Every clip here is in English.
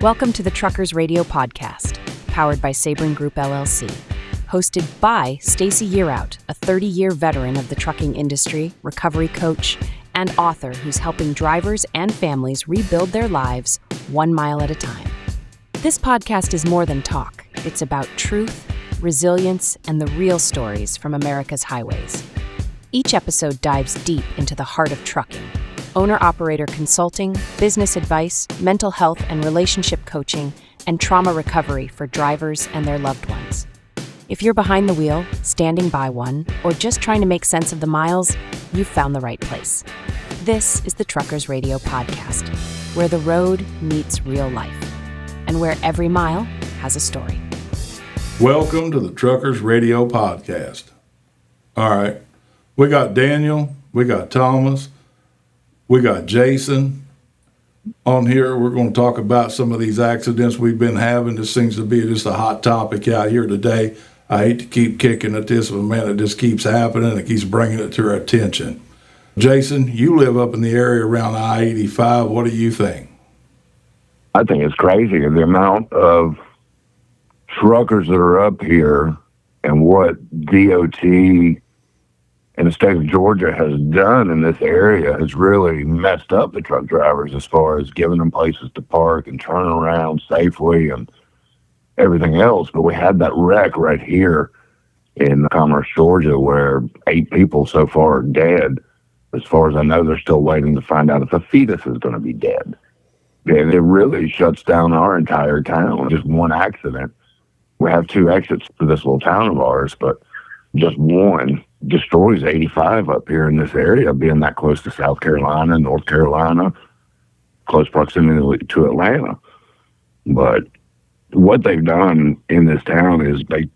Welcome to the Truckers Radio Podcast, powered by Sabren Group LLC. Hosted by Stacey Yearout, a 30-year veteran of the trucking industry, recovery coach, and author who's helping drivers and families rebuild their lives 1 mile at a time. This podcast is more than talk. It's about truth, resilience, and the real stories from America's highways. Each episode dives deep into the heart of trucking. Owner-operator consulting, business advice, mental health and relationship coaching, and trauma recovery for drivers and their loved ones. If you're behind the wheel, standing by one, or just trying to make sense of the miles, you've found the right place. This is the Truckers Radio Podcast, where the road meets real life, and where every mile has a story. Welcome to the Truckers Radio Podcast. All right, we got Daniel, we got Thomas, we got Jason on here. We're going to talk about some of these accidents we've been having. This seems to be just a hot topic out here today. I hate to keep kicking at this, but man, it just keeps happening. It keeps bringing it to our attention. Jason, you live up in the area around I-85. What do you think? I think it's crazy the amount of truckers that are up here and what DOT and the state of Georgia has done in this area has really messed up the truck drivers as far as giving them places to park and turn around safely and everything else. But we had that wreck right here in Commerce, Georgia, where 8 people so far are dead. As far as I know, they're still waiting to find out if a fetus is going to be dead. And it really shuts down our entire town. Just one accident. We have 2 exits to this little town of ours, but just one destroys 85 up here in this area, being that close to South Carolina, North Carolina, close proximity to Atlanta. But what they've done in this town is they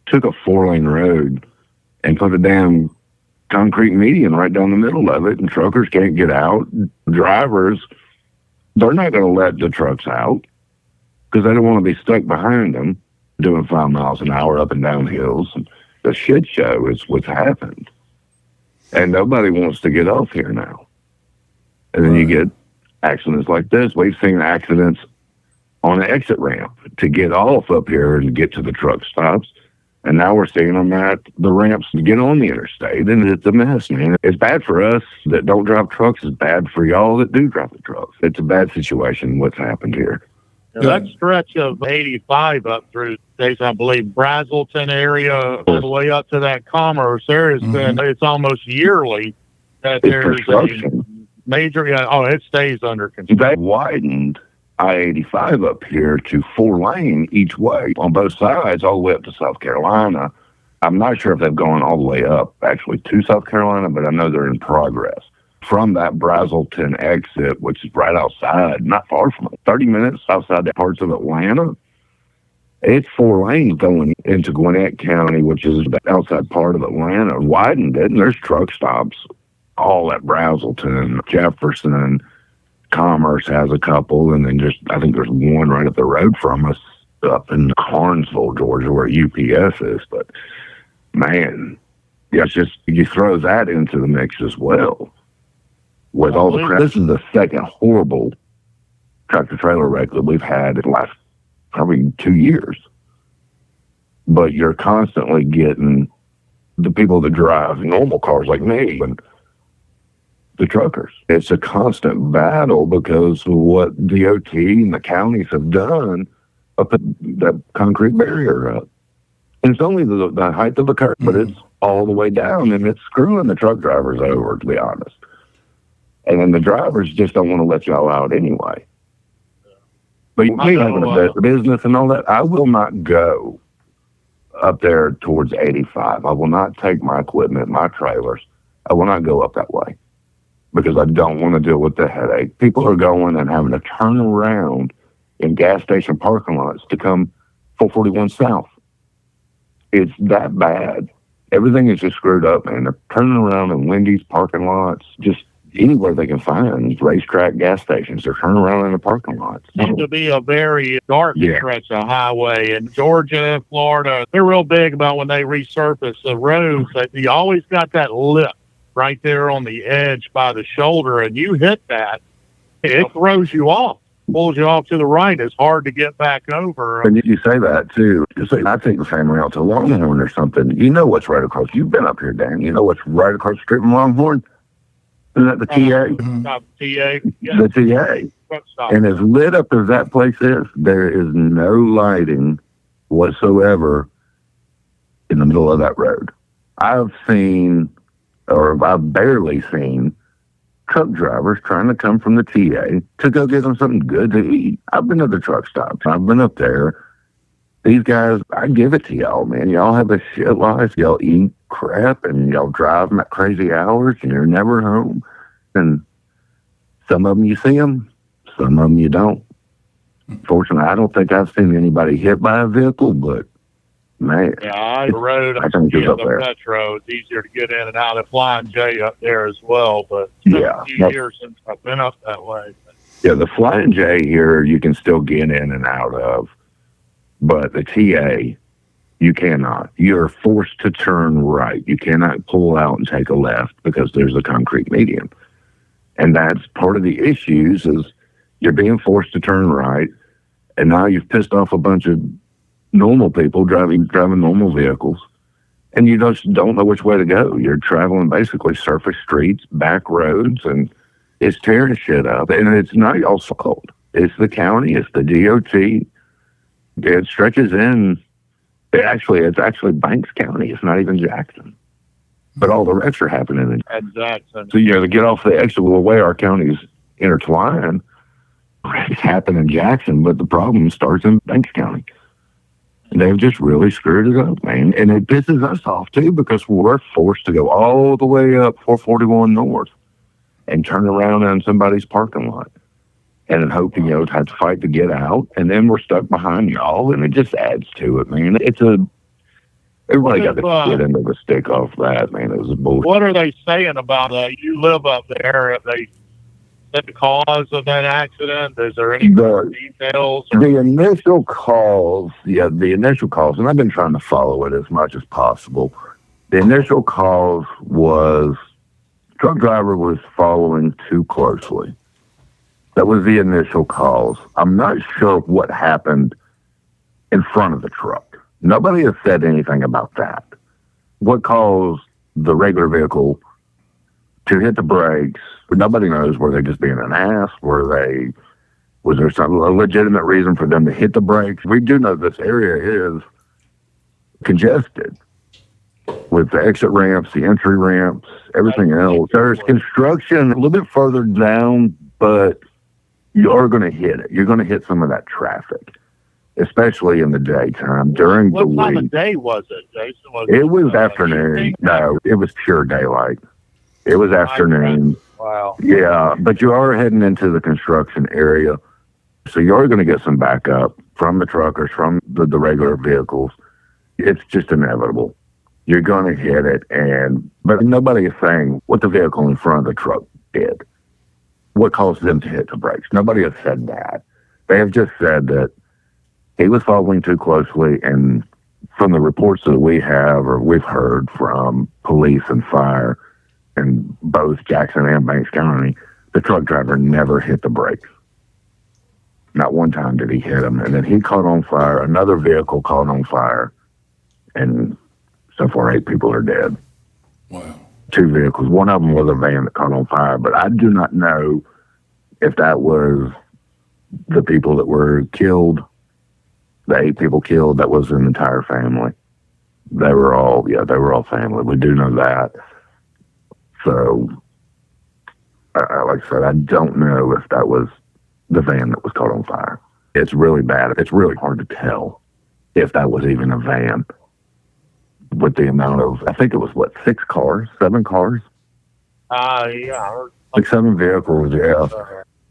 took a 4-lane road and put a damn concrete median right down the middle of it, and truckers can't get out. Drivers, they're not going to let the trucks out because they don't want to be stuck behind them doing 5 miles an hour up and down hills. And the shit show is what's happened. And nobody wants to get off here now. And then you get accidents like this. We've seen accidents on the exit ramp to get off up here and get to the truck stops. And now we're seeing them at the ramps to get on the interstate. And it's a mess, man. It's bad for us that don't drive trucks. It's bad for y'all that do drive the trucks. It's a bad situation what's happened here. That stretch of 85 up through, I believe, Brazelton area, all the way up to that Commerce, there has been, it's almost yearly that there's a major, it stays under control. They widened I-85 up here to 4-lane each way on both sides, all the way up to South Carolina. I'm not sure if they've gone all the way up, actually, to South Carolina, but I know they're in progress. From that Brazelton exit, which is right outside, not far from it, 30 minutes outside the parts of Atlanta, it's 4 lanes going into Gwinnett County, which is the outside part of Atlanta, widened it, and there's truck stops all at Brazelton, Jefferson, Commerce has a couple, and then I think there's one right up the road from us up in Carnesville, Georgia, where UPS is. But, man, it's just, you throw that into the mix as well. With all the crap, this is the second horrible tractor-trailer wreck that we've had in the last probably 2 years. But you're constantly getting the people that drive normal cars like me and the truckers. It's a constant battle because of what DOT and the counties have done up at that concrete barrier up. And it's only the height of the curb, but it's all the way down, and it's screwing the truck drivers over, to be honest. And then the drivers just don't want to let y'all out anyway. But me having a business and all that, I will not go up there towards 85. I will not take my equipment, my trailers. I will not go up that way because I don't want to deal with the headache. People are going and having to turn around in gas station parking lots to come 441 South. It's that bad. Everything is just screwed up, man. They're turning around in Wendy's parking lots, just anywhere they can find racetrack gas stations. They're turning around in the parking lots. It seems to be a very dark stretch of highway in Georgia, Florida. They're real big about when they resurface the roads that you always got that lip right there on the edge by the shoulder, and you hit that, it throws you off. pulls you off to the right, it's hard to get back over. And you say that too. You say, I take the family out to Longhorn or something. You know what's right across. You've been up here, Dan. You know what's right across the street from Longhorn? Isn't that the TA? TA? Yeah. The TA. Truck stop. And as lit up as that place is, there is no lighting whatsoever in the middle of that road. I've seen, or I've barely seen, truck drivers trying to come from the TA to go get them something good to eat. I've been at the truck stops. I've been up there. These guys, I give it to y'all, man. Y'all have a shit life. Y'all eat crap and y'all drive them at crazy hours and you're never home. And some of them you see them, some of them you don't. Fortunately, I don't think I've seen anybody hit by a vehicle, but man. Yeah, I rode I think it's up the there. metro. It's easier to get in and out of Flying J up there as well, but it's been Yeah. a few years since I've been up that way. Yeah, the Flying J here, you can still get in and out of, but the TA, you cannot. You're forced to turn right. You cannot pull out and take a left because there's a concrete median. And that's part of the issues is you're being forced to turn right, and now you've pissed off a bunch of normal people driving normal vehicles, and you just don't know which way to go. You're traveling basically surface streets, back roads, and it's tearing shit up. And it's not y'all's fault. It's the county, it's the DOT. It stretches in. It's actually Banks County. It's not even Jackson. But all the wrecks are happening in At Jackson. So to get off the exit, the way our counties intertwine, wrecks happen in Jackson, but the problem starts in Banks County. They've just really screwed it up, man. And it pisses us off, too, because we're forced to go all the way up 441 North and turn around in somebody's parking lot and then hope, to have to fight to get out. And then we're stuck behind y'all, and it just adds to it, man. Everybody got the shit into the stick off that, man. It was bullshit. What are they saying about that? You live up there. Have they said the cause of that accident? Is there any details? The initial calls, and I've been trying to follow it as much as possible. The initial calls was truck driver was following too closely. That was the initial calls. I'm not sure what happened in front of the truck. Nobody has said anything about that. What caused the regular vehicle to hit the brakes? Nobody knows. Were they just being an ass? Was there a legitimate reason for them to hit the brakes? We do know this area is congested with the exit ramps, the entry ramps, everything else. There's construction a little bit further down, but you are going to hit it. You're going to hit some of that traffic, especially in the daytime. During the week. What time of day was it, Jason? It was afternoon. No, it was pure daylight. It was afternoon. Wow. Yeah, but you are heading into the construction area, so you are going to get some backup from the truckers, from the regular vehicles. It's just inevitable. You're going to hit it, but nobody is saying what the vehicle in front of the truck did. What caused them to hit the brakes? Nobody has said that. They have just said that he was following too closely, and from the reports that we have or we've heard from police and fire in both Jackson and Banks County, the truck driver never hit the brakes. Not one time did he hit him. And then he caught on fire. Another vehicle caught on fire. And so far, 8 people are dead. Wow. 2 vehicles. One of them was a van that caught on fire. But I do not know if that was the people that were killed. The 8 people killed, that was an entire family. They were all family. We do know that. So, like I said, I don't know if that was the van that was caught on fire. It's really bad. It's really hard to tell if that was even a van. With the amount of, I think it was 7 cars? Yeah. Like 7 vehicles, yeah.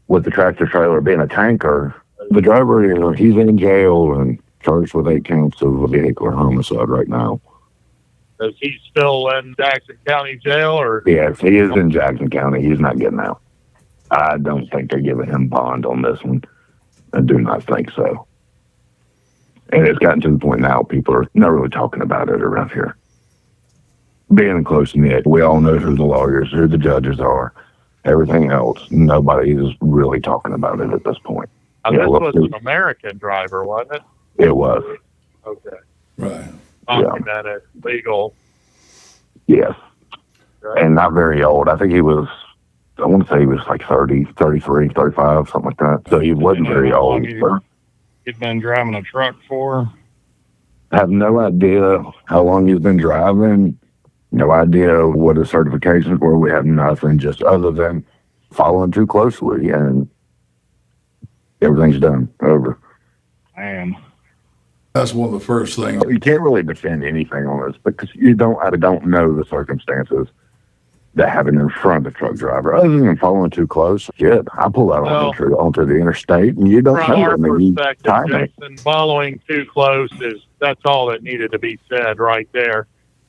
With the tractor trailer being a tanker. The driver, he's in jail and charged with 8 counts of vehicular homicide right now. Is he still in Jackson County Jail? Or? Yes, he is in Jackson County. He's not getting out. I don't think they're giving him bond on this one. I do not think so. And it's gotten to the point now people are not really talking about it around here. Being close-knit, we all know who the lawyers, who the judges are. Everything else, nobody is really talking about it at this point. Now, this was an American driver, wasn't it? It was. Okay. Right. Documented, legal. Yes. Right. And not very old. I think I want to say he was like 30, 33, 35, something like that. So he wasn't very old. He'd been driving a truck for? I have no idea how long he's been driving. No idea what his certifications were. We have nothing, just other than following too closely, and everything's done. Over. Man. That's one of the first things. You can't really defend anything on this because I don't know the circumstances that happened in front of the truck driver. Other than following too close, I pull out onto the interstate, and you don't know. From our perspective, Jason, following too close that's all that needed to be said right there.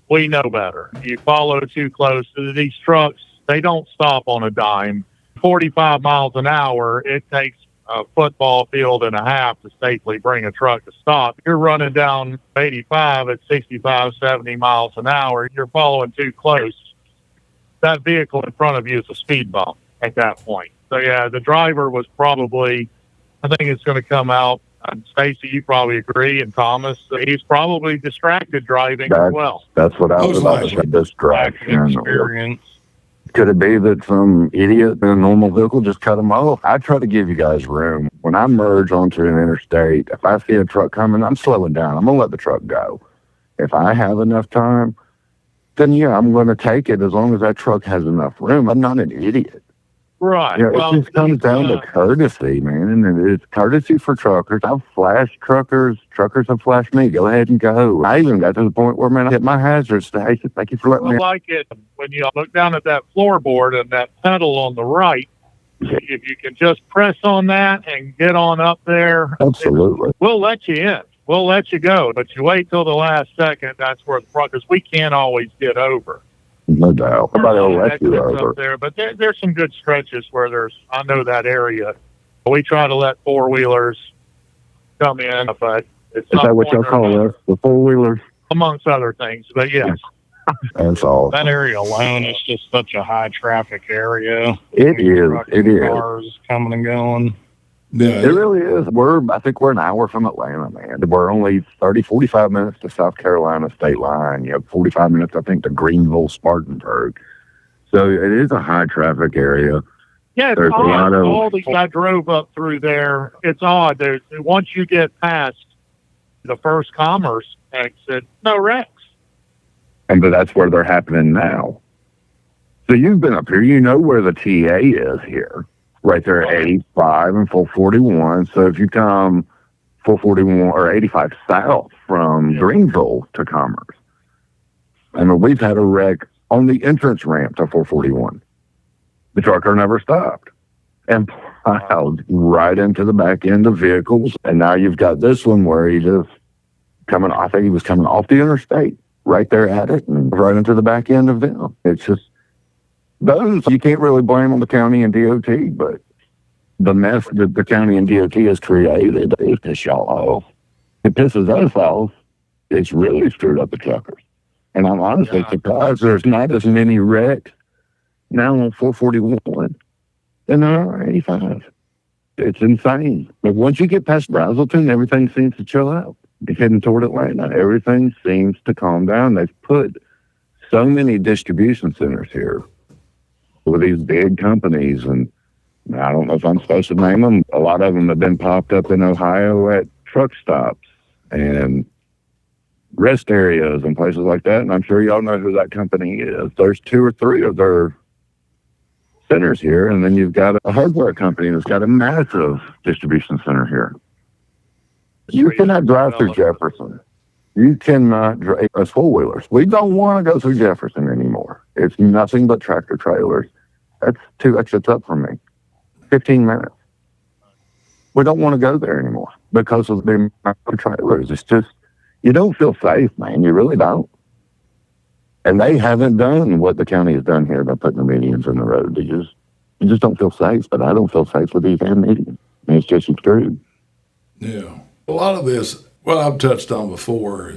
We know better. You follow too close. These trucks, they don't stop on a dime. 45 miles an hour, it takes a football field and a half to safely bring a truck to stop. You're running down 85 at 65, 70 miles an hour. You're following too close. That vehicle in front of you is a speed bump at that point. So, yeah, the driver was probably, I think it's going to come out, Stacey, you probably agree, and Thomas, he's probably distracted driving as well. That's what I was about to say, distraction. Experience. Could it be that some idiot in a normal vehicle just cut him off? I try to give you guys room. When I merge onto an interstate, if I see a truck coming, I'm slowing down. I'm going to let the truck go. If I have enough time, then I'm going to take it as long as that truck has enough room. I'm not an idiot. Right. It just comes down to courtesy, man. And it's courtesy for truckers. I've flashed truckers. Truckers have flashed me. Go ahead and go. I even got to the point where, man, I hit my hazards. Thank you for letting me. I like it when you look down at that floorboard and that pedal on the right. If you can just press on that and get on up there. Absolutely. We'll let you in. We'll let you go, but you wait till the last second. That's where the problem, because we can't always get over. No doubt. Somebody will let you over. Up there, but there's some good stretches where I know that area. We try to let four-wheelers come in, but is that what y'all call us, the four-wheelers? Amongst other things, but yes. That's all. That area alone is just such a high-traffic area. It is. Cars coming and going. Yeah, it really is. I think we're an hour from Atlanta, man. We're only 45 minutes to South Carolina state line. 45 minutes, I think, to Greenville, Spartanburg. So it is a high traffic area. Yeah, it's odd. I drove up through there. It's odd. Once you get past the first Commerce exit, no wrecks. But that's where they're happening now. So you've been up here. You know where the TA is here. Right there at 85 and 441. So if you come 441 or 85 south from Greenville to Commerce, we've had a wreck on the entrance ramp to 441. The trucker never stopped and plowed right into the back end of vehicles. And now you've got this one where he was coming off the interstate right there at it and right into the back end of them. It's just, those you can't really blame on the county and DOT, but the mess that the county and DOT has created, it pisses y'all off. It pisses us off. It's really screwed up the truckers. And I'm honestly surprised there's not as many wrecks now on 441 than there are 85. It's insane. But once you get past Brazelton, everything seems to chill out. Heading toward Atlanta, everything seems to calm down. They've put so many distribution centers here with these big companies, and I don't know if I'm supposed to name them. A lot of them have been popped up in Ohio at truck stops and rest areas and places like that, and I'm sure y'all know who that company is. There's 2 or 3 of their centers here, and then you've got a hardware company that's got a massive distribution center here. You cannot drive through Jefferson. You cannot drive as four-wheelers. We don't want to go through Jefferson anymore. It's nothing but tractor trailers. That's 2 exits up from me. 15 minutes. We don't want to go there anymore because of the trailers. It's just, you don't feel safe, man. You really don't. And they haven't done what the county has done here by putting the medians in the road. You just don't feel safe, but I don't feel safe with these damn medians. It's just screwed. Yeah. A lot of this, what I've touched on before,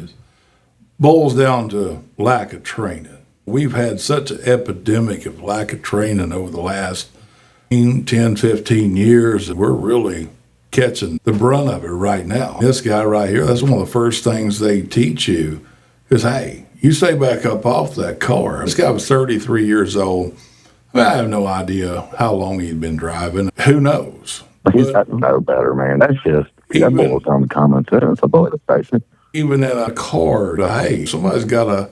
boils down to lack of training. We've had such an epidemic of lack of training over the last 10, 15 years that we're really catching the brunt of it right now. This guy right here, that's one of the first things they teach you is, hey, you stay back up off that car. This guy was 33 years old. I have no idea how long he'd been driving. Who knows? He's got to know better, man. That's just, that boils down to common sense. I believe it. Even in a car, hey, somebody's got to,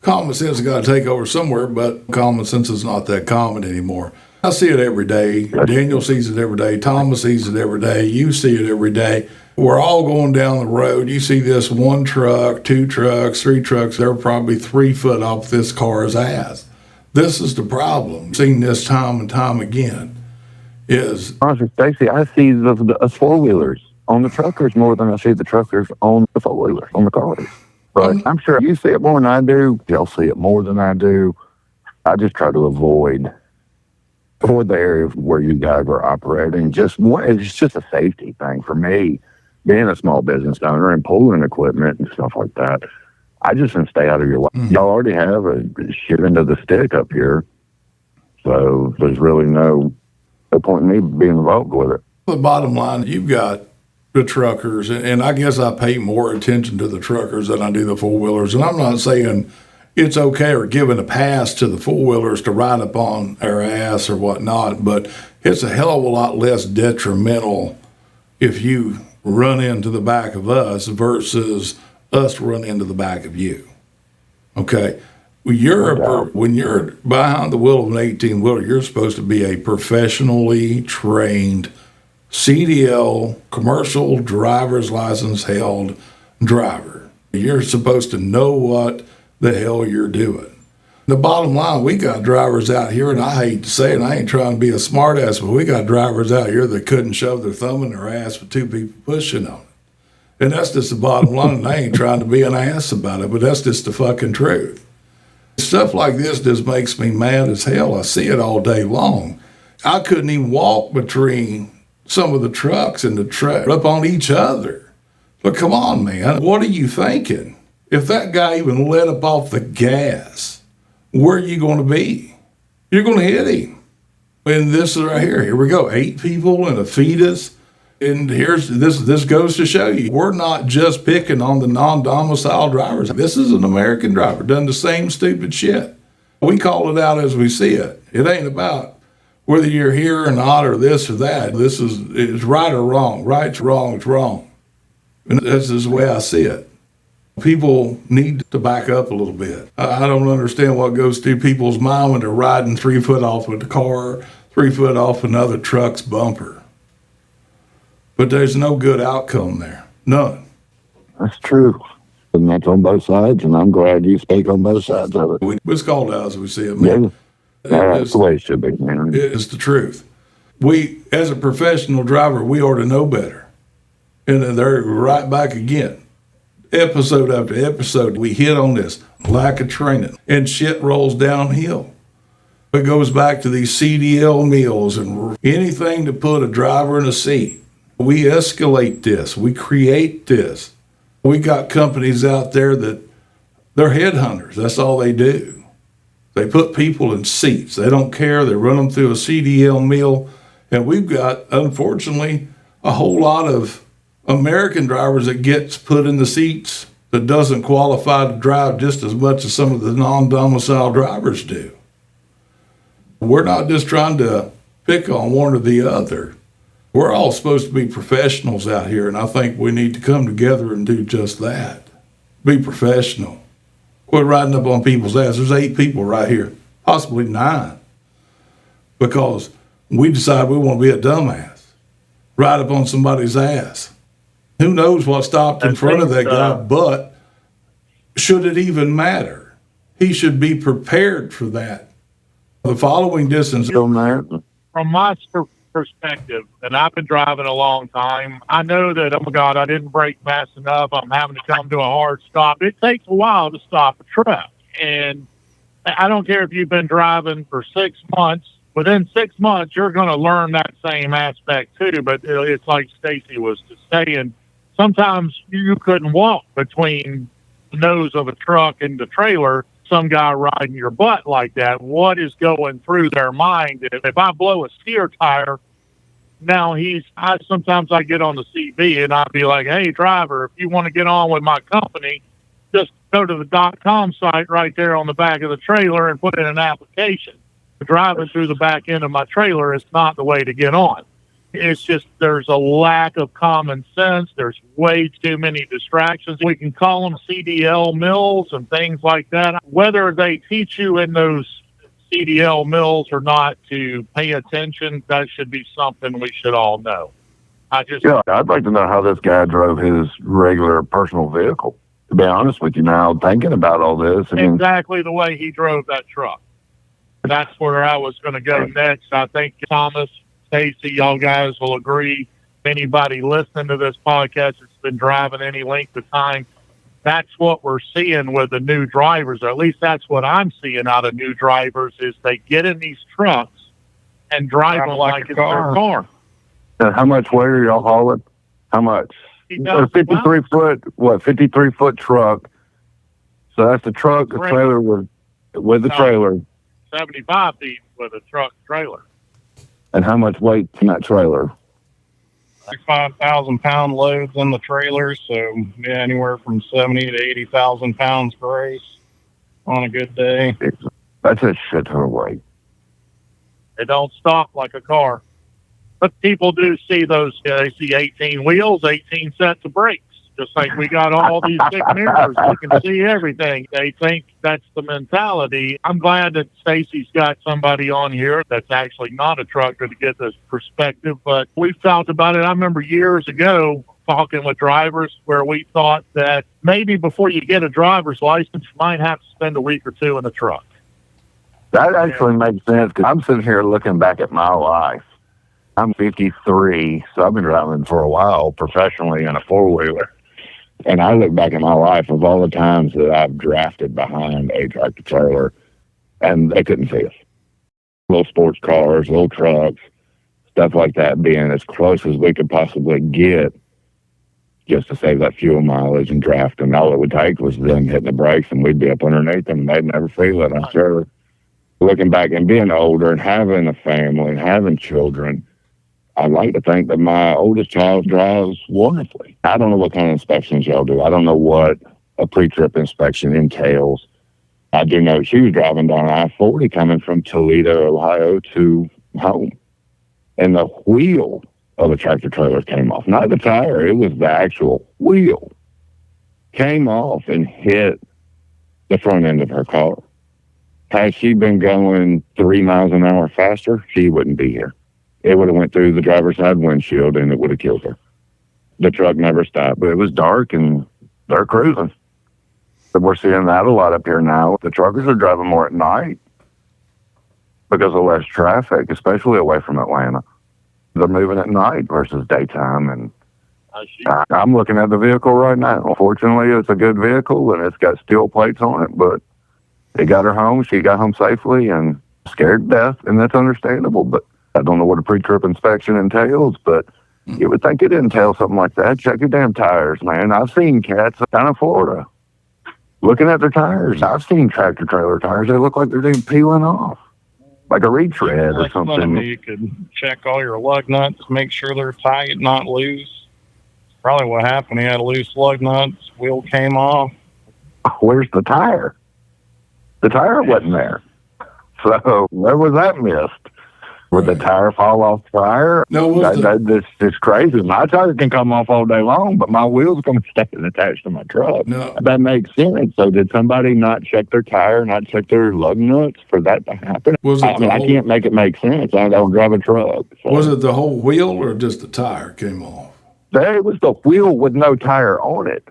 common sense has got to take over somewhere, but common sense is not that common anymore. I see it every day. Daniel sees it every day. Thomas sees it every day. You see it every day. We're all going down the road. You see this one truck, two trucks, three trucks. They're probably 3 foot off this car's ass. This is the problem. Seen this time and time again. Is honestly, Stacey, I see the 4-wheelers on the truckers more than I see the truckers on the 4-wheelers, on the cars. But I'm sure you see it more than I do. You'll see it more than I do. I just try to avoid the area where you guys are operating. It's just a safety thing for me. Being a small business owner and pulling equipment and stuff like that, I just want to stay out of your way. Y'all already have a shit into the stick up here. So there's really no point in me being involved with it. The bottom line, you've got the truckers, and I guess I pay more attention to the truckers than I do the 4-wheelers. And I'm not saying it's okay or giving a pass to the 4-wheelers to ride up on our ass or whatnot, but it's a hell of a lot less detrimental if you run into the back of us versus us run into the back of you. Okay? When you're behind the wheel of an 18-wheeler, you're supposed to be a professionally trained CDL, commercial driver's license held driver. You're supposed to know what the hell you're doing. The bottom line, we got drivers out here, and I hate to say it, I ain't trying to be a smart ass, but we got drivers out here that couldn't shove their thumb in their ass with 2 people pushing on it. And that's just the bottom line, and I ain't trying to be an ass about it, but that's just the fucking truth. Stuff like this just makes me mad as hell. I see it all day long. I couldn't even walk between some of the trucks and the truck up on each other. But come on, man, what are you thinking? If that guy even let up off the gas, where are you going to be? You're going to hit him. And this is right here. Here we go. 8 people and a fetus. And here's this goes to show you, we're not just picking on the non-domicile drivers. This is an American driver, done the same stupid shit. We call it out as we see it. It ain't about whether you're here or not or this or that. This is it's right or wrong. Right's wrong, it's wrong. And this is the way I see it. People need to back up a little bit. I don't understand what goes through people's mind when they're riding 3 foot off with the car, 3 foot off another truck's bumper. But there's no good outcome there. None. That's true. And that's on both sides, and I'm glad you speak on both sides of it. It's called out as we see it, man. Yeah. That's the way it should be, man. It's the truth. We, as a professional driver, we ought to know better. And then they're right back again. Episode after episode, we hit on this lack of training, and shit rolls downhill. It goes back to these CDL meals and anything to put a driver in a seat. We escalate this. We create this. We got companies out there that they're headhunters. That's all they do. They put people in seats. They don't care. They run them through a CDL meal. And we've got, unfortunately, a whole lot of American drivers that gets put in the seats that doesn't qualify to drive just as much as some of the non-domicile drivers do. We're not just trying to pick on one or the other. We're all supposed to be professionals out here, and I think we need to come together and do just that. Be professional. Quit riding up on people's ass. There's 8 people right here, possibly 9, because we decide we want to be a dumbass. Ride up on somebody's ass. Who knows what stopped in front of that guy, but should it even matter? He should be prepared for that. The following distance. From my perspective, and I've been driving a long time, I know that, oh my God, I didn't brake fast enough. I'm having to come to a hard stop. It takes a while to stop a truck. And I don't care if you've been driving for 6 months. Within 6 months, you're going to learn that same aspect too. But it's like Stacey was saying, sometimes you couldn't walk between the nose of a truck and the trailer. Some guy riding your butt like that. What is going through their mind? If I blow a steer tire Now sometimes I get on the CB and I'll be like, hey, driver, if you want to get on with my company, just go to the .com site right there on the back of the trailer and put in an application. Driving through the back end of my trailer is not the way to get on. It's just there's a lack of common sense. There's way too many distractions. We can call them CDL mills and things like that. Whether they teach you in those CDL mills or not to pay attention, that should be something we should all know. I'd like to know how this guy drove his regular personal vehicle. To be honest with you now, thinking about all this. Exactly the way he drove that truck. That's where I was going to go next. I think Thomas, Stacey, y'all guys will agree. Anybody listening to this podcast that's been driving any length of time, that's what we're seeing with the new drivers, or at least that's what I'm seeing out of new drivers, is they get in these trucks and drive them like it's their car. And how much weight are y'all hauling? How much? A 53-foot truck. So that's the truck, the trailer with the trailer. 75 feet with a truck trailer. And how much weight in that trailer? 5,000-pound loads in the trailer, so anywhere from 70 to 80,000 pounds gross on a good day. That's a shit ton of weight. They don't stop like a car. But people do see those, they see 18 wheels, 18 sets of brakes. Just like we got all these big mirrors, we can see everything. They think that's the mentality. I'm glad that Stacey's got somebody on here that's actually not a trucker to get this perspective, but we've talked about it. I remember years ago talking with drivers where we thought that maybe before you get a driver's license, you might have to spend a week or two in a truck. That actually makes sense, because I'm sitting here looking back at my life. I'm 53, so I've been driving for a while professionally in a four-wheeler. And I look back at my life of all the times that I've drafted behind a tractor trailer, and they couldn't see us. Little sports cars, little trucks, stuff like that, being as close as we could possibly get just to save that fuel mileage and draft. And all it would take was them hitting the brakes, and we'd be up underneath them, and they'd never feel it, I'm sure. Looking back and being older and having a family and having children, I'd like to think that my oldest child drives wonderfully. I don't know what kind of inspections y'all do. I don't know what a pre-trip inspection entails. I do know she was driving down I-40 coming from Toledo, Ohio to home. And the wheel of a tractor trailer came off. Not the tire, it was the actual wheel. Came off and hit the front end of her car. Had she been going 3 miles an hour faster, she wouldn't be here. It would have went through the driver's side windshield and it would have killed her. The truck never stopped, but it was dark and they're cruising. So we're seeing that a lot up here now. The truckers are driving more at night because of less traffic, especially away from Atlanta. They're moving at night versus daytime. And I'm looking at the vehicle right now. Fortunately, it's a good vehicle and it's got steel plates on it, but it got her home. She got home safely and scared to death, and that's understandable. But I don't know what a pre-trip inspection entails, but you would think it entails something like that. Check your damn tires, man. I've seen cats down in Florida looking at their tires. I've seen tractor trailer tires. They look like they're peeling off, like a retread or something. You could check all your lug nuts, make sure they're tight, not loose. Probably what happened. He had a loose lug nuts. Wheel came off. Where's the tire? The tire wasn't there. So where was that missed? Would the tire fall off the tire? No, it's crazy. My tire can come off all day long, but my wheel's going to stay attached to my truck. No. That makes sense. So did somebody not check their tire, not check their lug nuts for that to happen? I can't make it make sense. I don't drive a truck. So. Was it the whole wheel or just the tire came off? There was the wheel with no tire on it.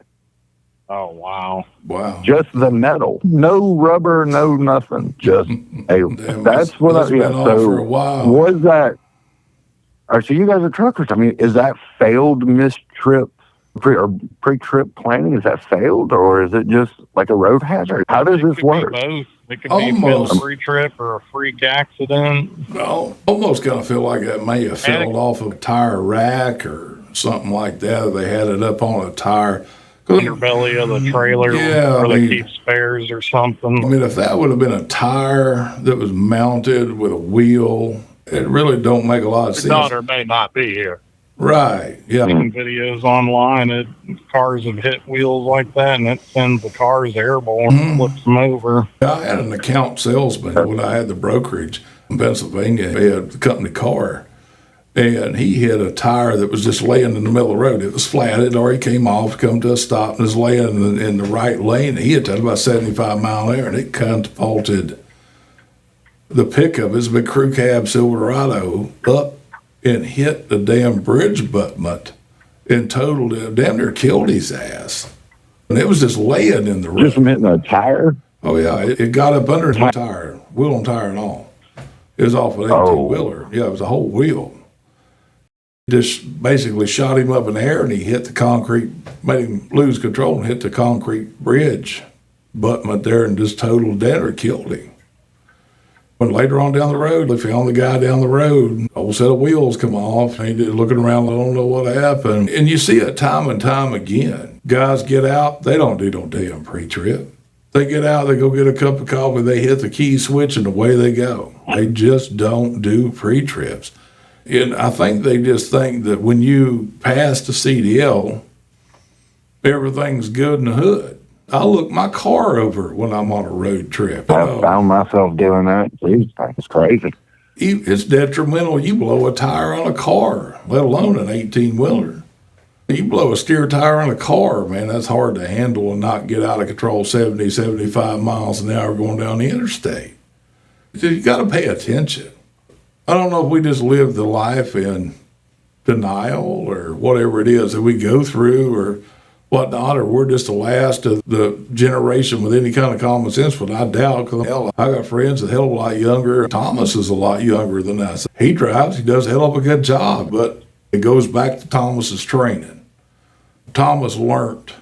Oh, wow. Wow. Just the metal. No rubber, no nothing. Just that's what that's been off for a while. Was that, so you guys are truckers. I mean, is that failed mistrip or pre-trip planning? Is that failed, or is it just like a road hazard? How does this work? Both. It could be a free trip or a freak accident. No, almost kind of feel like that may have fell off a tire rack or something like that. They had it up on a tire. Underbelly of the trailer where they keep spares or something. I mean, if that would have been a tire that was mounted with a wheel It really don't make a lot of Your sense. daughter may not be here. Right. Yeah. Videos online that cars have hit wheels like that, and it sends the cars airborne, flips them over. I had an account salesman when I had the brokerage in Pennsylvania. He had the company car, and he hit a tire that was just laying in the middle of the road. It was flat. It already came off, come to a stop, and was laying in the right lane. He hit that about 75 mile an hour, and it catapulted the pickup, his big crew cab Silverado, up and hit the damn bridge abutment and totaled it, damn near killed his ass. And it was just laying in the road. Just from hitting a tire? Oh, yeah. It got up under the tire, wheel and tire and all. It was off an 18-wheeler. Yeah, it was a whole wheel. Just basically shot him up in the air, and he hit the concrete, made him lose control and hit the concrete bridge abutment there and just totaled dead or killed him. When later on down the road, they found the guy down the road, a whole set of wheels come off, and he's looking around, I don't know what happened. And you see it time and time again. Guys get out, they don't do no damn pre-trip. They get out, they go get a cup of coffee, they hit the key switch, and away they go. They just don't do pre-trips. And I think they just think that when you pass the CDL, everything's good in the hood. I look my car over when I'm on a road trip. I found myself doing that. It's crazy. It's detrimental. You blow a tire on a car, let alone an 18-wheeler. You blow a steer tire on a car, man, that's hard to handle and not get out of control 70, 75 miles an hour going down the interstate. You got to pay attention. I don't know if we just live the life in denial or whatever it is that we go through or whatnot, or we're just the last of the generation with any kind of common sense, but I doubt, because hell, I got friends a hell of a lot younger. Thomas is a lot younger than us. He drives, he does a hell of a good job, but it goes back to Thomas's training. Thomas learned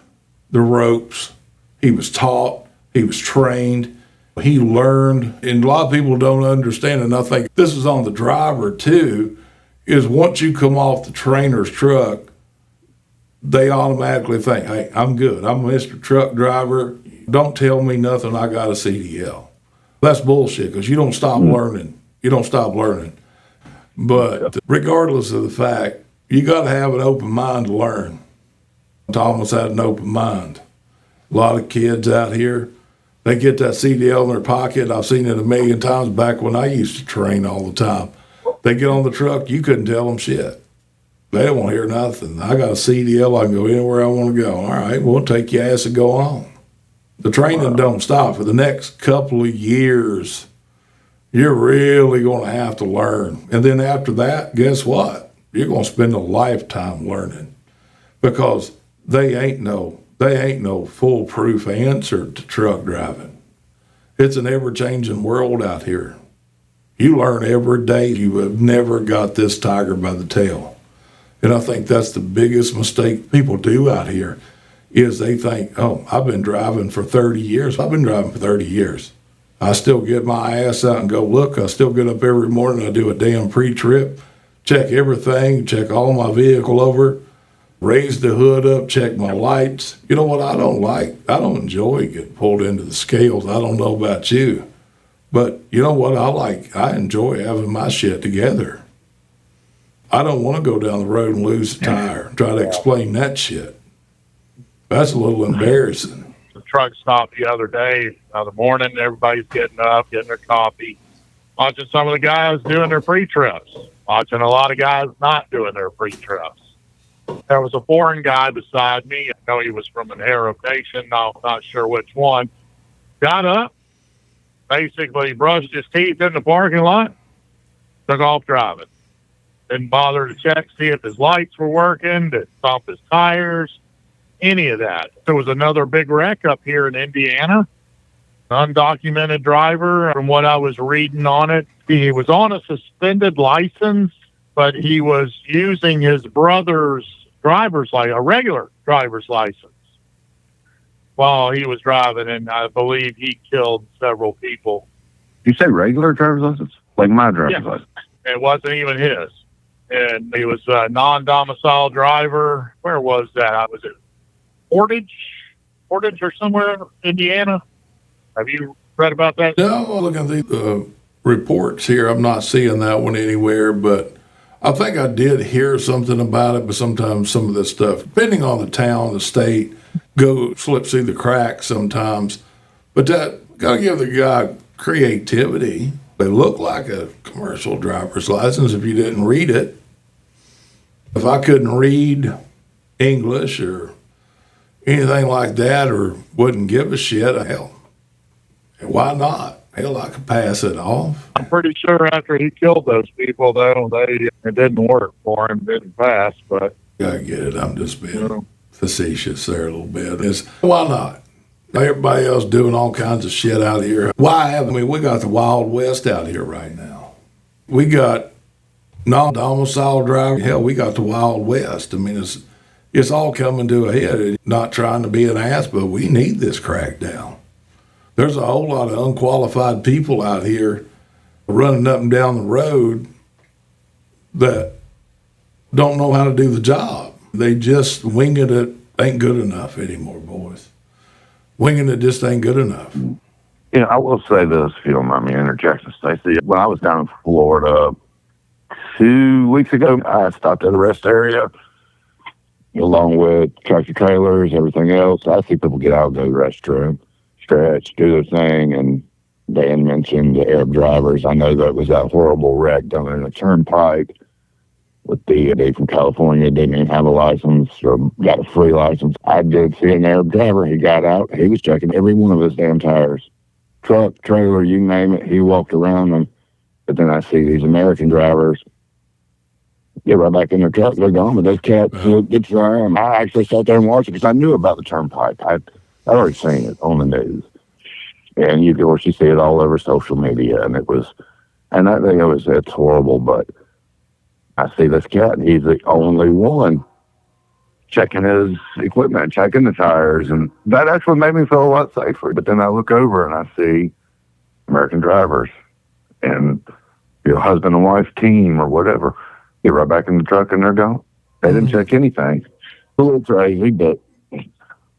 the ropes. He was taught, he was trained, he learned, and a lot of people don't understand, and I think this is on the driver too, is once you come off the trainer's truck, they automatically think, hey, I'm good. I'm Mr. Truck Driver. Don't tell me nothing. I got a CDL. That's bullshit because you don't stop learning. You don't stop learning. But regardless of the fact, you got to have an open mind to learn. Thomas had an open mind. A lot of kids out here, they get that CDL in their pocket. I've seen it a million times back when I used to train all the time. They get on the truck, you couldn't tell them shit. They don't want to hear nothing. I got a CDL. I can go anywhere I want to go. All right, we'll take your ass and go on. The training don't stop. For the next couple of years, you're really going to have to learn. And then after that, guess what? You're going to spend a lifetime learning because they ain't no foolproof answer to truck driving. It's an ever-changing world out here. You learn every day. You have never got this tiger by the tail. And I think that's the biggest mistake people do out here is they think, oh, I've been driving for 30 years. I've been driving for 30 years. I still get my ass out and go look. I still get up every morning. I do a damn pre-trip, check everything, check all my vehicle over, raise the hood up, check my lights. You know what I don't like? I don't enjoy getting pulled into the scales. I don't know about you. But you know what I like? I enjoy having my shit together. I don't want to go down the road and lose a tire and try to explain that shit. That's a little embarrassing. The truck stop the other day, the morning, everybody's getting up, getting their coffee, watching some of the guys doing their pre-trips, watching a lot of guys not doing their pre-trips. There was a foreign guy beside me. I know he was from an Arab nation. I'm not sure which one. Got up, basically brushed his teeth in the parking lot, took off driving. Didn't bother to check, see if his lights were working, to stop his tires, any of that. There was another big wreck up here in Indiana. Undocumented driver, from what I was reading on it, he was on a suspended license, but he was using his brother's driver's license, a regular driver's license, while he was driving, and I believe he killed several people. You say regular driver's license? Like my driver's license? It wasn't even his. And he was a non-domicile driver. Where was that? Was it Portage or somewhere in Indiana? Have you read about that? No, look at the reports here. I'm not seeing that one anywhere, but I think I did hear something about it, but sometimes some of this stuff, depending on the town, the state, slips through the cracks sometimes. But that got to give the guy creativity. They look like a commercial driver's license if you didn't read it. If I couldn't read English or anything like that or wouldn't give a shit, hell, why not? Hell, I could pass it off. I'm pretty sure after he killed those people, though, it didn't work for him, didn't pass, but... I get it. I'm just being facetious there a little bit. Why not? Everybody else doing all kinds of shit out here. We got the Wild West out here right now. We got non-domicile drivers. Hell, we got the Wild West. I mean, it's all coming to a head. Not trying to be an ass, but we need this crackdown. There's a whole lot of unqualified people out here running up and down the road that don't know how to do the job. They just winging it ain't good enough anymore, boys. Winging it just ain't good enough. I will say this, if you don't mind me interjecting, Stacey. When I was down in Florida 2 weeks ago, I stopped at a rest area along with tractor trailers, everything else. I see people get out, go to the restroom, stretch, do their thing, and Dan mentioned the Arab drivers. I know that was that horrible wreck down in the turnpike with the dude from California, didn't even have a license or got a free license. I did see an Arab driver. He got out. He was checking every one of his damn tires. Truck, trailer, you name it. He walked around them. But then I see these American drivers get right back in their truck. They're gone, but those cats get around. I actually sat there and watched it because I knew about the turnpike. I'd already seen it on the news. And you see it all over social media. And I think it's horrible, but I see this cat, and he's the only one checking his equipment, checking the tires, and that actually made me feel a lot safer. But then I look over and I see American drivers and your husband and wife team or whatever get right back in the truck and they're gone. They didn't check anything. A little crazy, but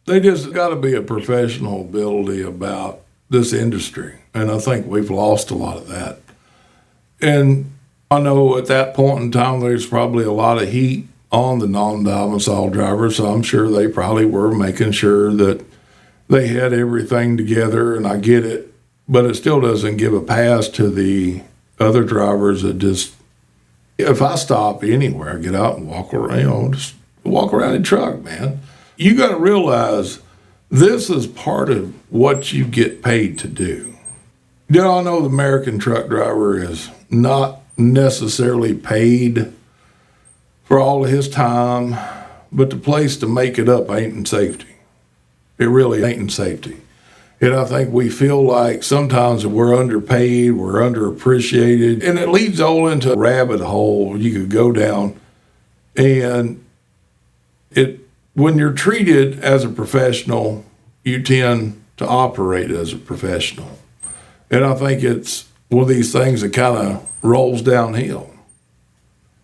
they just got to be a professional ability about this industry, and I think we've lost a lot of that. And I know at that point in time, there's probably a lot of heat on the non-domicile drivers, so I'm sure they probably were making sure that they had everything together, and I get it, but it still doesn't give a pass to the other drivers that just, if I stop anywhere, I get out and walk around, just walk around in the truck, man. You got to realize this is part of what you get paid to do. I know the American truck driver is not necessarily paid for all of his time, but the place to make it up ain't in safety. It really ain't in safety. And I think we feel like sometimes that we're underpaid, we're underappreciated, and it leads all into a rabbit hole you could go down. And when you're treated as a professional, you tend to operate as a professional. And I think it's one of these things that kind of rolls downhill.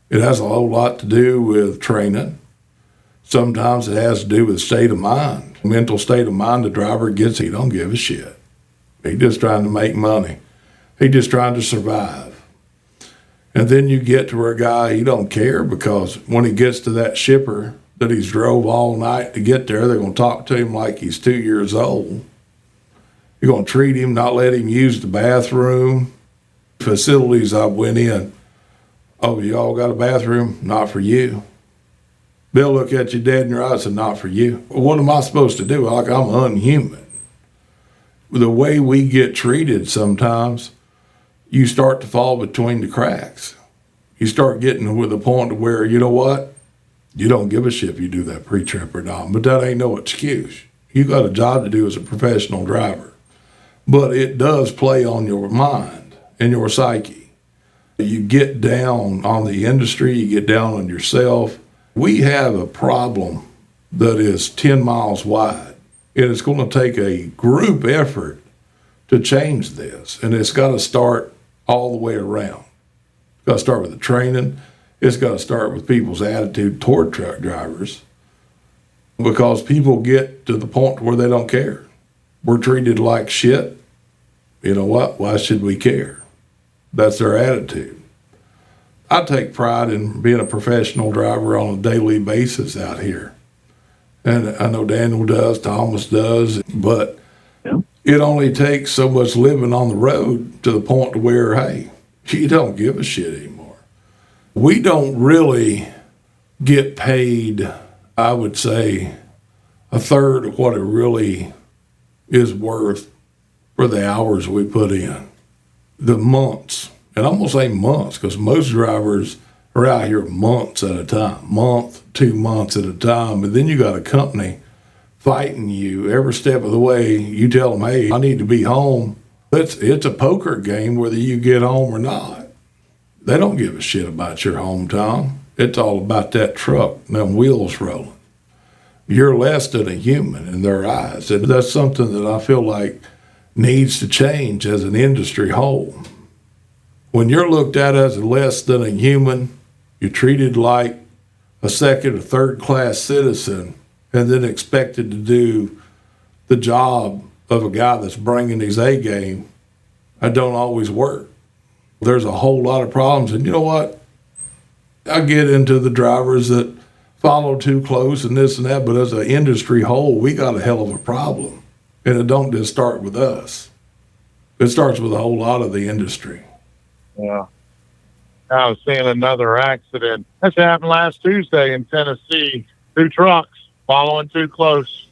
It has a whole lot to do with training. Sometimes it has to do with state of mind. Mental state of mind the driver gets, he don't give a shit. He's just trying to make money. He's just trying to survive. And then you get to where a guy, he don't care, because when he gets to that shipper that he's drove all night to get there, they're going to talk to him like he's 2 years old. You're going to treat him, not let him use the bathroom. Facilities I went in, oh, y'all got a bathroom? Not for you. They'll look at you dead in your eyes and not for you. What am I supposed to do? Like I'm unhuman. The way we get treated sometimes, you start to fall between the cracks. You start getting to the point where, you know what? You don't give a shit if you do that pre-trip or not, but that ain't no excuse. You got a job to do as a professional driver. But it does play on your mind and your psyche. You get down on the industry, you get down on yourself. We have a problem that is 10 miles wide, and it's going to take a group effort to change this, and it's got to start all the way around. It's got to start with the training. It's got to start with people's attitude toward truck drivers, because people get to the point where they don't care. We're treated like shit. You know what? Why should we care? That's their attitude. I take pride in being a professional driver on a daily basis out here. And I know Daniel does, Thomas does, but it only takes so much living on the road to the point to where, hey, you don't give a shit anymore. We don't really get paid, I would say, a third of what it really is worth for the hours we put in. The months, and I'm going to say months, because most drivers are out here months at a time, month, 2 months at a time, and then you got a company fighting you every step of the way. You tell them, hey, I need to be home. It's a poker game whether you get home or not. They don't give a shit about your hometown. It's all about that truck and them wheels rolling. You're less than a human in their eyes. And that's something that I feel like needs to change as an industry whole. When you're looked at as less than a human, you're treated like a second or third class citizen and then expected to do the job of a guy that's bringing his A game. That don't always work. There's a whole lot of problems. And you know what? I get into the drivers that follow too close and this and that, but as an industry whole, we got a hell of a problem. And it don't just start with us. It starts with a whole lot of the industry. Yeah. I was seeing another accident. This happened last Tuesday in Tennessee. 2 trucks following too close,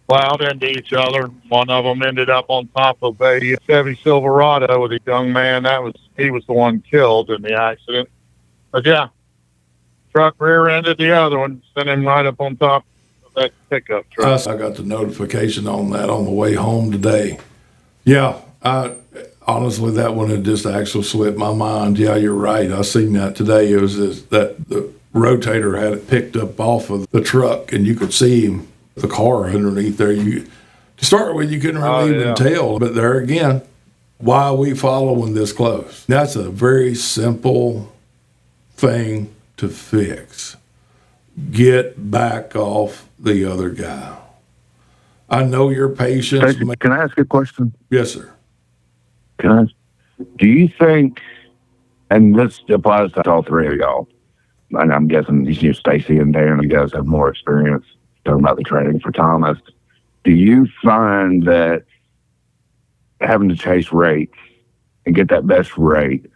plowed into each other. One of them ended up on top of a Chevy Silverado with a young man. He was the one killed in the accident. But yeah, truck rear-ended the other one, sent him right up on top of that pickup truck. I got the notification on that on the way home today. Yeah, honestly, that one had just actually slipped my mind. Yeah, you're right. I seen that today. It was that the rotator had it picked up off of the truck, and you could see him, the car underneath there. To start with, you couldn't really even tell. But there again, why are we following this close? That's a very simple thing to fix. Get back off the other guy. I know your patience. Can I ask a question? Yes, sir. Do you think, and this applies to all 3 of y'all, and I'm guessing you, Stacey and Dan, you guys have more experience talking about the training for Thomas. Do you find that having to chase rates and get that best rate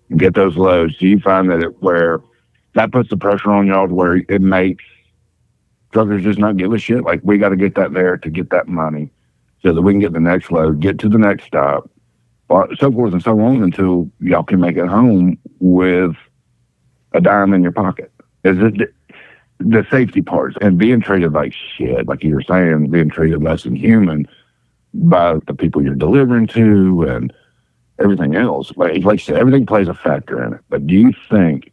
and get those loads, do you find that where that puts the pressure on y'all to where it makes truckers just not give a shit? Like, we got to get that there to get that money so that we can get the next load, get to the next stop, so forth and so on until y'all can make it home with a dime in your pocket. Is it the safety parts and being treated like shit, like you were saying, being treated less than human by the people you're delivering to and everything else? Like I said, everything plays a factor in it. But do you think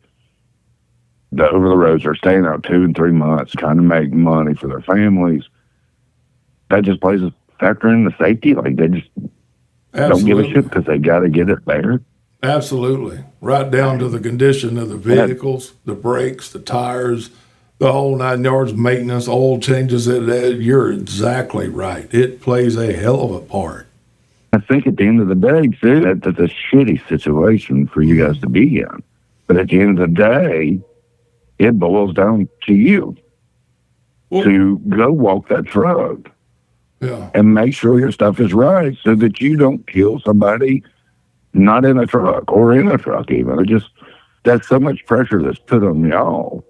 the over the roads are staying out 2 and 3 months trying to make money for their families, that just plays a factor in the safety? Like, they just don't give a shit because they got to get it there? Absolutely. Right down to the condition of the vehicles, the brakes, the tires, the whole 9 yards, maintenance, oil changes. You're exactly right. It plays a hell of a part. I think at the end of the day, too, that's a shitty situation for you guys to be in. But at the end of the day, it boils down to you to go walk that truck and make sure your stuff is right so that you don't kill somebody not in a truck or in a truck even. That's so much pressure that's put on y'all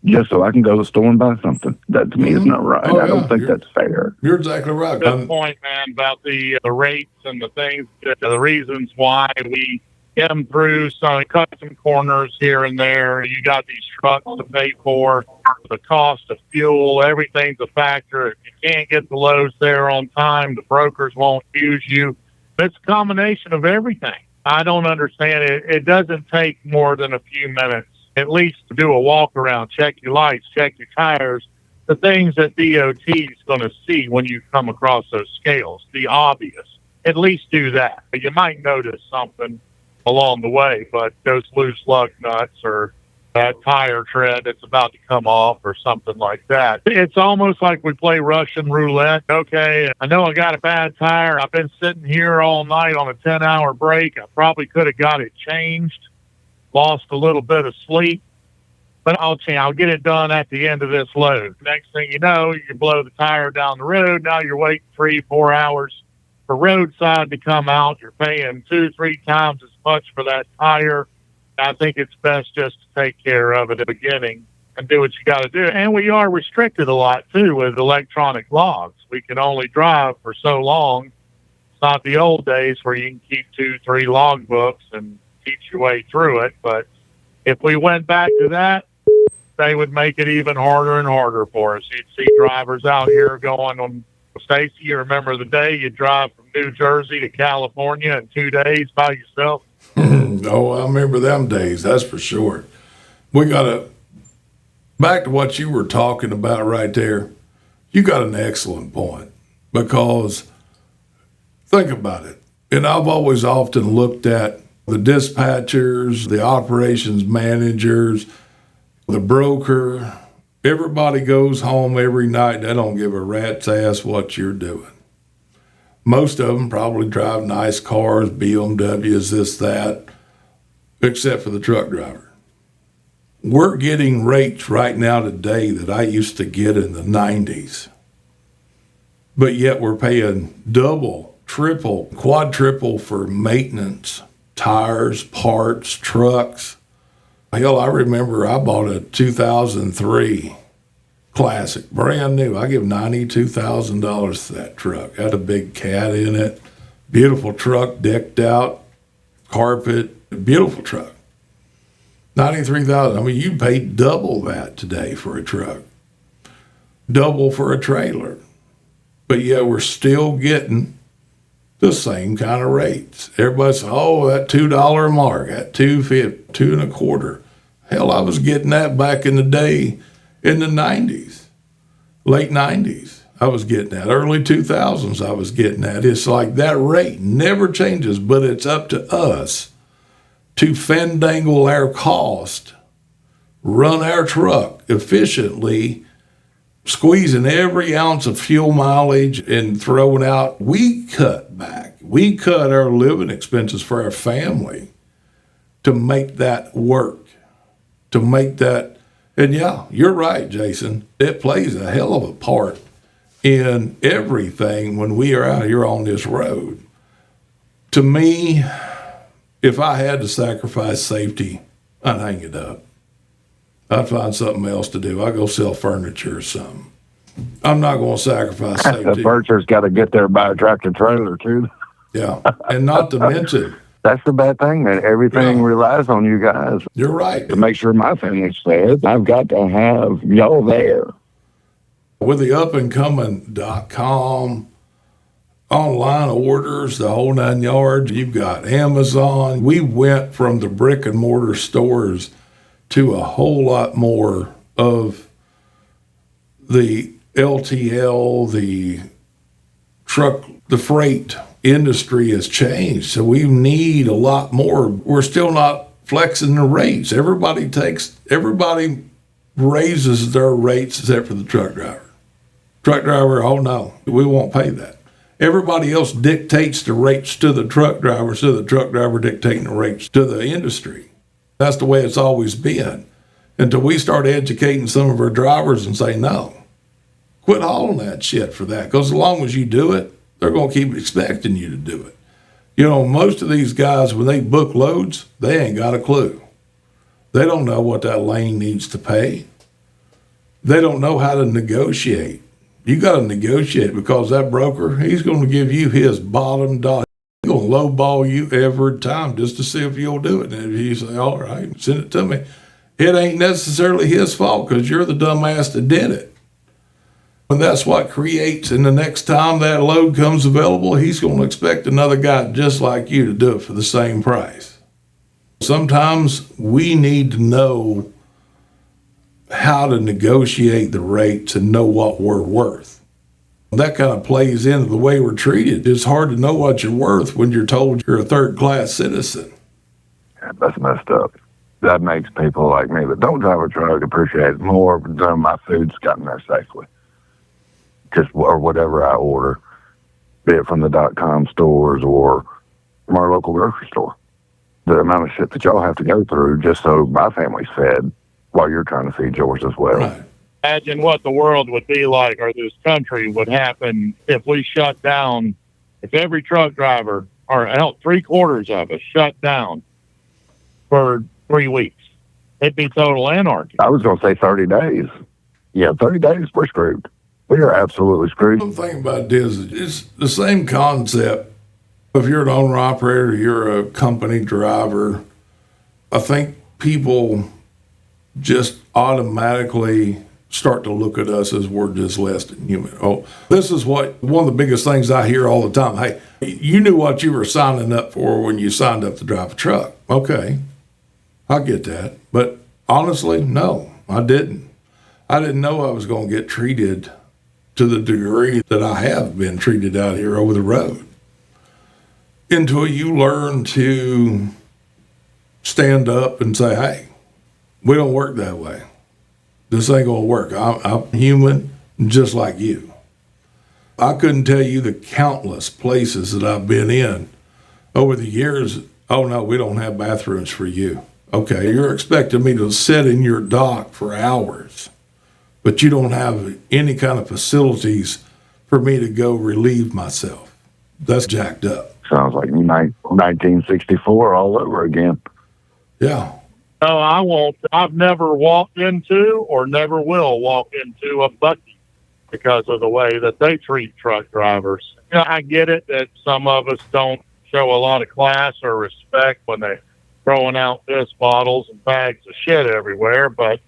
just so I can go to the store and buy something. That to me is not right. I don't think that's fair. You're exactly right. Good point, man, about the rates and the things, the reasons why we get them through. So cut some corners here and there. You got these trucks to pay for. The cost of fuel, everything's a factor. If you can't get the loads there on time, the brokers won't use you. It's a combination of everything. I don't understand it. It doesn't take more than a few minutes, at least to do a walk around, check your lights, check your tires, the things that DOT is going to see when you come across those scales, the obvious. At least do that. You might notice something along the way, but those loose lug nuts or that tire tread that's about to come off or something like that. It's almost like we play Russian roulette. Okay, I know I got a bad tire. I've been sitting here all night on a 10-hour break. I probably could have got it changed, lost a little bit of sleep, but I'll get it done at the end of this load. Next thing you know, you blow the tire down the road. Now you're waiting 3-4 hours for roadside to come out. You're paying 2-3 times as much for that tire. I think it's best just to take care of it at the beginning and do what you got to do. And we are restricted a lot, too, with electronic logs. We can only drive for so long. It's not the old days where you can keep 2-3 log books and teach your way through it. But if we went back to that, they would make it even harder and harder for us. You'd see drivers out here going on. Stacey, you remember the day you drive from New Jersey to California in 2 days by yourself? Oh, I remember them days, that's for sure. We got to, back to what you were talking about right there, you got an excellent point, because think about it. And I've always often looked at the dispatchers, the operations managers, the broker. Everybody goes home every night. They don't give a rat's ass what you're doing. Most of them probably drive nice cars, BMWs, this, that, except for the truck driver. We're getting rates right now today that I used to get in the 90s. But yet we're paying double, triple, quadruple for maintenance, tires, parts, trucks. Hell, I remember I bought a 2003 Classic, brand new. I give $92,000 to that truck. Had a big cat in it. Beautiful truck, decked out, carpet, beautiful truck. $93,000. I mean, you pay double that today for a truck. Double for a trailer. But yet we're still getting the same kind of rates. Everybody's, oh, that $2 mark, that $2.50, $2.25. Hell, I was getting that back in the day in the 90s, late 90s. I was getting that. Early 2000s, I was getting that. It's like that rate never changes, but it's up to us to fandangle our cost, run our truck efficiently, squeezing every ounce of fuel mileage and throwing out. We cut back. We cut our living expenses for our family to make that work, to make that. And yeah, you're right, Jason. It plays a hell of a part in everything when we are out here on this road. To me, if I had to sacrifice safety, I'd hang it up. I'd find something else to do. I'd go sell furniture or something. I'm not going to sacrifice safety. The furniture's got to get there by a tractor trailer, too. Yeah, and not to mention. That's the bad thing, man. Everything relies on you guys. You're right. To make sure my family's fed, I've got to have y'all there. With the upandcoming.com, online orders, the whole 9 yards, you've got Amazon. We went from the brick and mortar stores to a whole lot more of the LTL, the truck, the freight industry has changed. So we need a lot more. We're still not flexing the rates. Everybody raises their rates except for the truck driver. Truck driver, oh no, we won't pay that. Everybody else dictates the rates to the truck driver, so the truck driver dictating the rates to the industry. That's the way it's always been. Until we start educating some of our drivers and say, no, quit hauling that shit for that. Because as long as you do it, they're going to keep expecting you to do it. You know, most of these guys, when they book loads, they ain't got a clue. They don't know what that lane needs to pay. They don't know how to negotiate. You got to negotiate, because that broker, he's going to give you his bottom dollar. He's going to lowball you every time just to see if you'll do it. And if you say, all right, send it to me, it ain't necessarily his fault, because you're the dumbass that did it. And that's what creates, and the next time that load comes available, he's going to expect another guy just like you to do it for the same price. Sometimes we need to know how to negotiate the rates and know what we're worth. That kind of plays into the way we're treated. It's hard to know what you're worth when you're told you're a third-class citizen. That's messed up. that makes people like me that don't drive a truck appreciate it more than my food's gotten there safely. Just, or whatever I order, be it from the .com stores or from our local grocery store. The amount of shit that y'all have to go through just so my family's fed while you're trying to feed yours as well. Right. Imagine what the world would be like, or this country would happen if we shut down, if every truck driver, or hell, 3/4 of us shut down for 3 weeks. It'd be total anarchy. I was going to say 30 days. Yeah, 30 days, we're screwed. We are absolutely screwed. The thing about this is it's the same concept. If you're an owner-operator, you're a company driver, I think people just automatically start to look at us as we're just less than human. Oh, this is one of the biggest things I hear all the time. Hey, you knew what you were signing up for when you signed up to drive a truck. Okay, I get that. But honestly, no, I didn't. I didn't know I was going to get treated to the degree that I have been treated out here over the road. Until you learn to stand up and say, hey, we don't work that way. This ain't going to work. I'm human just like you. I couldn't tell you the countless places that I've been in over the years. Oh, no, we don't have bathrooms for you. Okay, you're expecting me to sit in your dock for hours, but you don't have any kind of facilities for me to go relieve myself. That's jacked up. Sounds like 1964 all over again. Yeah. No, I won't. I've never walked into or never will walk into a Buc-ee because of the way that they treat truck drivers. You know, I get it that some of us don't show a lot of class or respect when they're throwing out piss bottles and bags of shit everywhere, but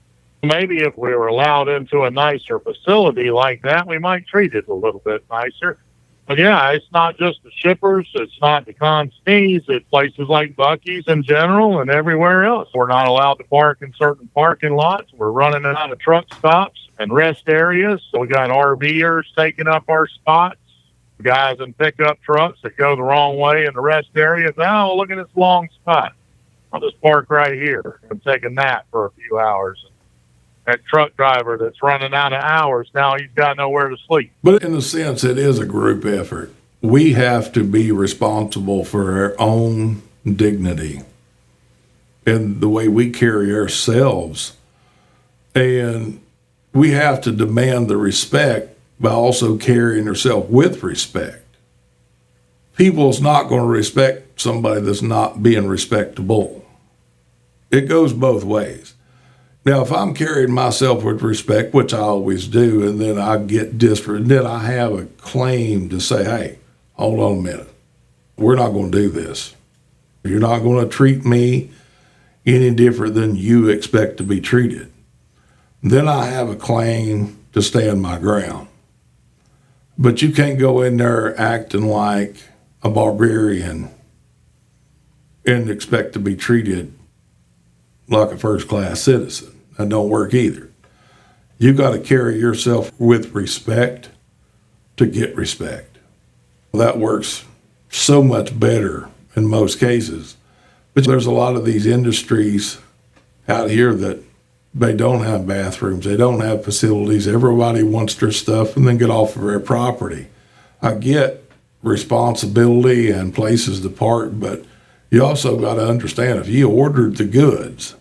maybe if we were allowed into a nicer facility like that, we might treat it a little bit nicer. But yeah, it's not just the shippers, it's not the consignees, it's places like Buc-ee's in general and everywhere else. We're not allowed to park in certain parking lots. We're running out of truck stops and rest areas. So we got RVers taking up our spots. Guys in pickup trucks that go the wrong way in the rest areas. Oh, look at this long spot. I'll just park right here and take a nap for a few hours. That truck driver that's running out of hours, now he's got nowhere to sleep. But in a sense, it is a group effort. We have to be responsible for our own dignity and the way we carry ourselves. And we have to demand the respect by also carrying ourselves with respect. People's not going to respect somebody that's not being respectable. It goes both ways. Now, if I'm carrying myself with respect, which I always do, and then I get disparate, then I have a claim to say, hey, hold on a minute. We're not going to do this. You're not going to treat me any different than you expect to be treated. Then I have a claim to stand my ground. But you can't go in there acting like a barbarian and expect to be treated like a first-class citizen. That don't work either. You got to carry yourself with respect to get respect. That works so much better in most cases. But there's a lot of these industries out here that they don't have bathrooms, they don't have facilities. Everybody wants their stuff and then get off of their property. I get responsibility and places to park, but you also got to understand if you ordered the goods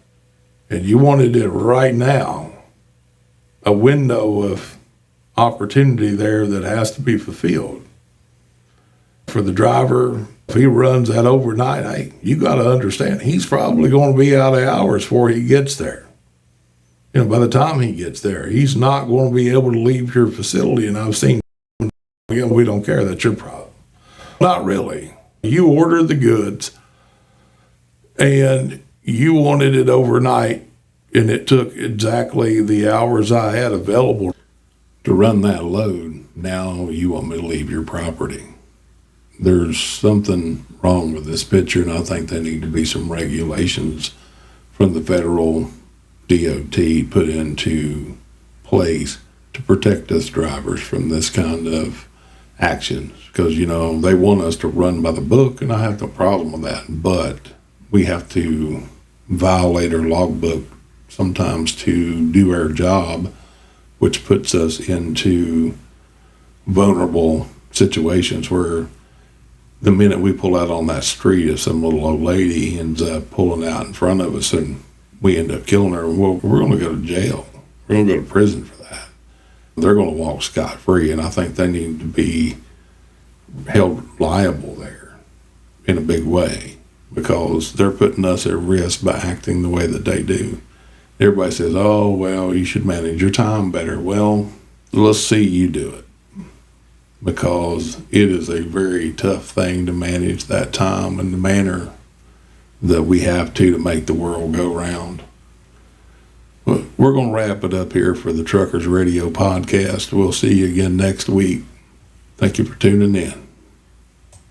and you wanted it right now, a window of opportunity there that has to be fulfilled. For the driver, if he runs that overnight, hey, you got to understand, he's probably going to be out of hours before he gets there. You know, by the time he gets there, he's not going to be able to leave your facility. And I've seen, again, we don't care, that's your problem. Not really. You ordered the goods and you wanted it overnight, and it took exactly the hours I had available to run that load. Now you want me to leave your property. There's something wrong with this picture, and I think there need to be some regulations from the federal DOT put into place to protect us drivers from this kind of actions. Because, you know, they want us to run by the book, and I have no problem with that. But we have to violate our logbook sometimes to do our job, which puts us into vulnerable situations where the minute we pull out on that street, if some little old lady ends up pulling out in front of us and we end up killing her, well, we're going to go to jail. We're going to go to prison for that. They're going to walk scot-free, and I think they need to be held liable there in a big way because they're putting us at risk by acting the way that they do. Everybody says, oh, well, you should manage your time better. Well, let's see you do it, because it is a very tough thing to manage that time in the manner that we have to make the world go round. Well, we're going to wrap it up here for the Truckers Radio Podcast. We'll see you again next week. Thank you for tuning in.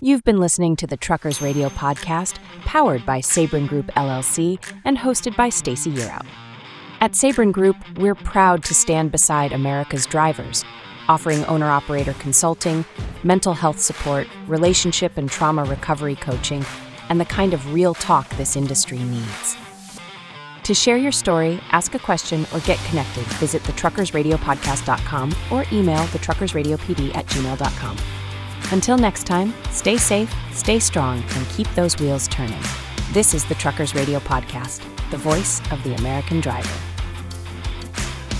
You've been listening to the Truckers Radio Podcast, powered by Sabren Group LLC and hosted by Stacey Yearout. At Sabren Group, we're proud to stand beside America's drivers, offering owner-operator consulting, mental health support, relationship and trauma recovery coaching, and the kind of real talk this industry needs. To share your story, ask a question, or get connected, visit thetruckersradiopodcast.com or email thetruckersradiopd@gmail.com. Until next time, stay safe, stay strong, and keep those wheels turning. This is the Truckers Radio Podcast, the voice of the American driver.